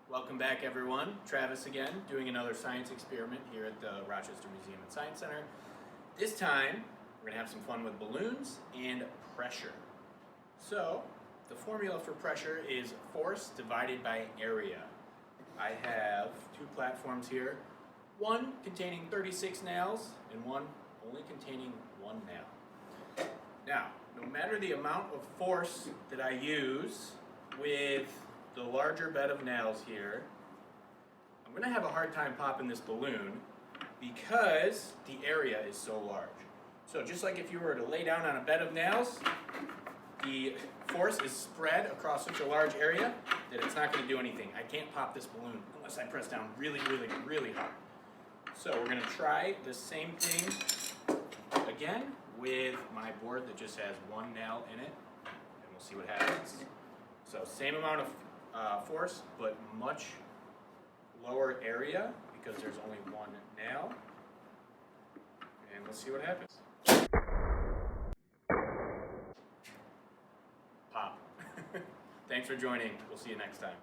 Welcome back, everyone. Travis again, doing another science experiment here at the Rochester Museum and Science Center. This time, we're gonna have some fun with balloons and pressure. So, the formula for pressure is force divided by area. I have two platforms here, one containing 36 nails and one only containing 1 nail. Now, no matter the amount of force that I use with the larger bed of nails here, I'm going to have a hard time popping this balloon because the area is so large. So just like if you were to lay down on a bed of nails, the force is spread across such a large area that it's not going to do anything. I can't pop this balloon unless I press down really, really, really hard. So we're going to try the same thing again with my board that just has 1 nail in it, and we'll see what happens. So same amount of force, but much lower area because there's only 1 nail. And let's see what happens. Pop. Thanks for joining. We'll see you next time.